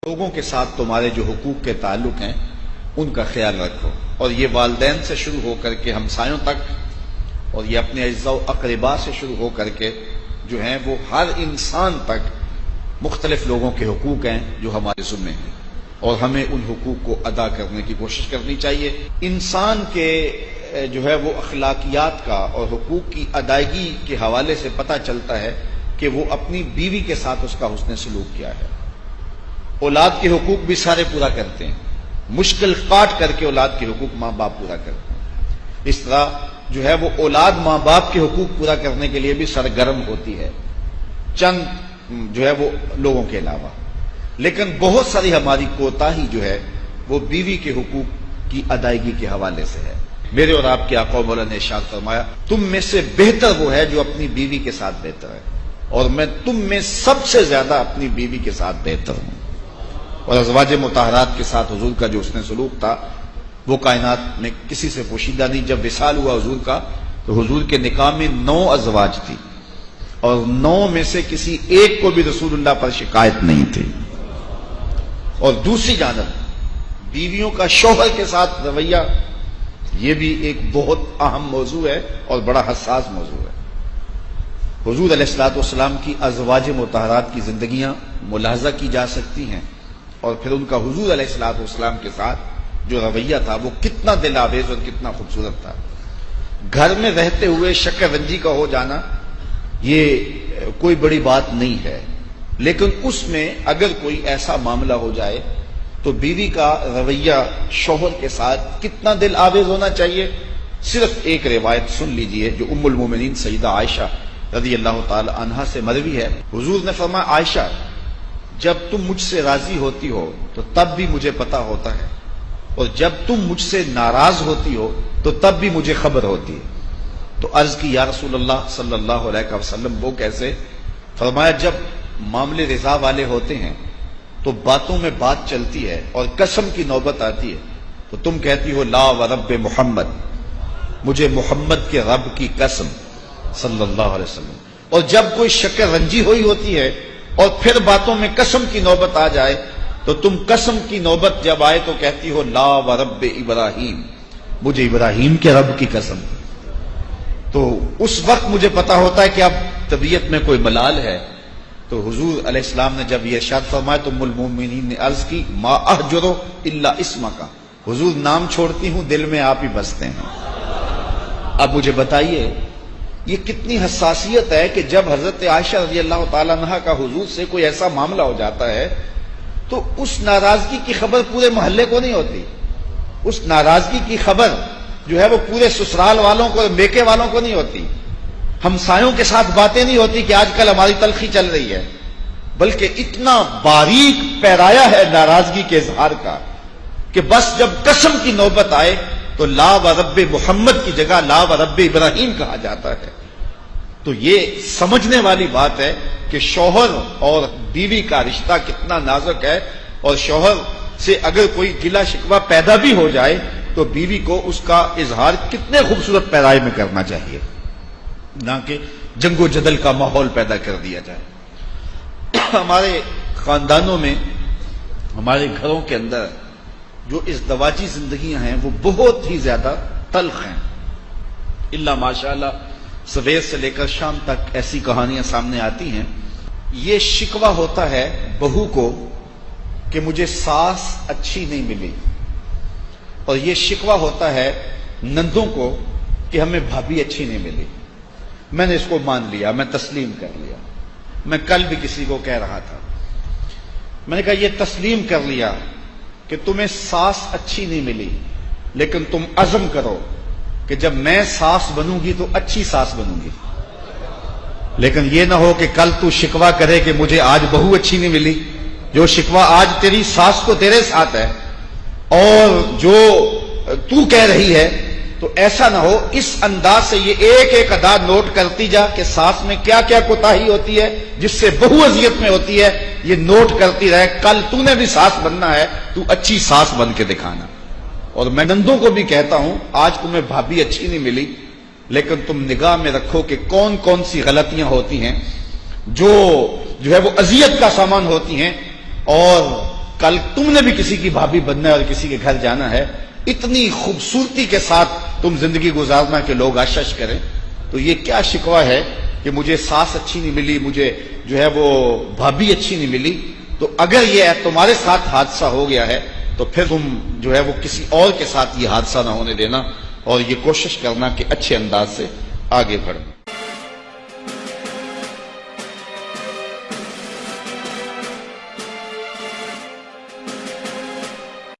لوگوں کے ساتھ تمہارے جو حقوق کے تعلق ہیں ان کا خیال رکھو، اور یہ والدین سے شروع ہو کر کے ہمسایوں تک، اور یہ اپنے اعزاء و اقربا سے شروع ہو کر کے جو ہیں وہ ہر انسان تک مختلف لوگوں کے حقوق ہیں جو ہمارے ذمہ ہیں، اور ہمیں ان حقوق کو ادا کرنے کی کوشش کرنی چاہیے۔ انسان کے جو ہے وہ اخلاقیات کا اور حقوق کی ادائیگی کے حوالے سے پتہ چلتا ہے کہ وہ اپنی بیوی کے ساتھ اس کا حسن سلوک کیا ہے۔ اولاد کے حقوق بھی سارے پورا کرتے ہیں، مشکل کاٹ کر کے اولاد کے حقوق ماں باپ پورا کرتے ہیں۔ اس طرح جو ہے وہ اولاد ماں باپ کے حقوق پورا کرنے کے لیے بھی سرگرم ہوتی ہے، چند جو ہے وہ لوگوں کے علاوہ۔ لیکن بہت ساری ہماری کوتاہی جو ہے وہ بیوی کے حقوق کی ادائیگی کے حوالے سے ہے۔ میرے اور آپ کے آقا مولا نے ارشاد فرمایا، تم میں سے بہتر وہ ہے جو اپنی بیوی کے ساتھ بہتر ہے، اور میں تم میں سب سے زیادہ اپنی بیوی کے ساتھ بہتر ہوں۔ اور ازواج مطہرات کے ساتھ حضور کا جو حسن سلوک تھا وہ کائنات میں کسی سے پوشیدہ نہیں۔ جب وصال ہوا حضور کا تو حضور کے نکاح میں 9 ازواج تھی، اور 9 میں سے کسی ایک کو بھی رسول اللہ پر شکایت نہیں تھی۔ اور دوسری جانب بیویوں کا شوہر کے ساتھ رویہ، یہ بھی ایک بہت اہم موضوع ہے اور بڑا حساس موضوع ہے۔ حضور علیہ الصلوۃ والسلام کی ازواج مطہرات کی زندگیاں ملاحظہ کی جا سکتی ہیں، اور پھر ان کا حضور علیہ الصلوۃ والسلام کے ساتھ جو رویہ تھا وہ کتنا دل آویز اور کتنا خوبصورت تھا۔ گھر میں رہتے ہوئے شکر رنجی کا ہو جانا یہ کوئی بڑی بات نہیں ہے، لیکن اس میں اگر کوئی ایسا معاملہ ہو جائے تو بیوی کا رویہ شوہر کے ساتھ کتنا دل آویز ہونا چاہیے۔ صرف ایک روایت سن لیجئے جو ام المومنین سیدہ عائشہ رضی اللہ تعالی عنہا سے مروی ہے۔ حضور نے فرمایا، عائشہ جب تم مجھ سے راضی ہوتی ہو تو تب بھی مجھے پتا ہوتا ہے، اور جب تم مجھ سے ناراض ہوتی ہو تو تب بھی مجھے خبر ہوتی ہے۔ تو عرض کی، یا رسول اللہ صلی اللہ علیہ وسلم وہ کیسے؟ فرمایا، جب معاملے رضا والے ہوتے ہیں تو باتوں میں بات چلتی ہے اور قسم کی نوبت آتی ہے تو تم کہتی ہو لا ورب محمد، مجھے محمد کے رب کی قسم صلی اللہ علیہ وسلم۔ اور جب کوئی شکر رنجی ہوئی ہوتی ہے اور پھر باتوں میں قسم کی نوبت آ جائے تو تم قسم کی نوبت جب آئے تو کہتی ہو لا ورب ابراہیم، مجھے ابراہیم کے رب کی قسم۔ تو اس وقت مجھے پتا ہوتا ہے کہ اب طبیعت میں کوئی ملال ہے۔ تو حضور علیہ السلام نے جب یہ ارشاد فرمایا تو ام المومنین نے عرض کی، ما احجرو الا اسمک، حضور نام چھوڑتی ہوں دل میں آپ ہی بستے ہیں۔ اب مجھے بتائیے یہ کتنی حساسیت ہے کہ جب حضرت عائشہ رضی اللہ تعالیٰ عنہا کا حضور سے کوئی ایسا معاملہ ہو جاتا ہے تو اس ناراضگی کی خبر پورے محلے کو نہیں ہوتی، اس ناراضگی کی خبر جو ہے وہ پورے سسرال والوں کو، میکے والوں کو نہیں ہوتی، ہمسایوں کے ساتھ باتیں نہیں ہوتی کہ آج کل ہماری تلخی چل رہی ہے، بلکہ اتنا باریک پیرایا ہے ناراضگی کے اظہار کا کہ بس جب قسم کی نوبت آئے تو لا ورب محمد کی جگہ لا ورب ابراہیم کہا جاتا ہے۔ تو یہ سمجھنے والی بات ہے کہ شوہر اور بیوی کا رشتہ کتنا نازک ہے، اور شوہر سے اگر کوئی گلہ شکوہ پیدا بھی ہو جائے تو بیوی کو اس کا اظہار کتنے خوبصورت پیرائے میں کرنا چاہیے، نہ کہ جنگ و جدل کا ماحول پیدا کر دیا جائے۔ ہمارے خاندانوں میں، ہمارے گھروں کے اندر جو ازدواجی زندگیاں ہیں وہ بہت ہی زیادہ تلخ ہیں، الا ماشاءاللہ سویر سے لے کر شام تک ایسی کہانیاں سامنے آتی ہیں۔ یہ شکوہ ہوتا ہے بہو کو کہ مجھے ساس اچھی نہیں ملی، اور یہ شکوہ ہوتا ہے نندوں کو کہ ہمیں بھابھی اچھی نہیں ملی۔ میں نے اس کو مان لیا، میں تسلیم کر لیا۔ میں کل بھی کسی کو کہہ رہا تھا، میں نے کہا یہ تسلیم کر لیا کہ تمہیں ساس اچھی نہیں ملی، لیکن تم عزم کرو کہ جب میں ساس بنوں گی تو اچھی ساس بنوں گی۔ لیکن یہ نہ ہو کہ کل تو شکوہ کرے کہ مجھے آج بہو اچھی نہیں ملی، جو شکوہ آج تیری ساس کو تیرے ساتھ ہے اور جو تو کہہ رہی ہے، تو ایسا نہ ہو۔ اس انداز سے یہ ایک ایک ادا نوٹ کرتی جا کہ ساس میں کیا کیا کوتاہی ہوتی ہے جس سے بہو اذیت میں ہوتی ہے، یہ نوٹ کرتی رہے۔ کل تو نے بھی ساس بننا ہے، تو اچھی ساس بن کے دکھانا۔ اور میں نندوں کو بھی کہتا ہوں، آج تمہیں بھابھی اچھی نہیں ملی، لیکن تم نگاہ میں رکھو کہ کون کون سی غلطیاں ہوتی ہیں جو ہے وہ اذیت کا سامان ہوتی ہیں، اور کل تم نے بھی کسی کی بھابھی بننا ہے اور کسی کے گھر جانا ہے، اتنی خوبصورتی کے ساتھ تم زندگی گزارنا کہ لوگ آشش کریں، تو یہ کیا شکوہ ہے کہ مجھے ساس اچھی نہیں ملی، مجھے جو ہے وہ بھابھی اچھی نہیں ملی؟ تو اگر یہ تمہارے ساتھ حادثہ ہو گیا ہے تو پھر تم جو ہے وہ کسی اور کے ساتھ یہ حادثہ نہ ہونے دینا، اور یہ کوشش کرنا کہ اچھے انداز سے آگے بڑھنا۔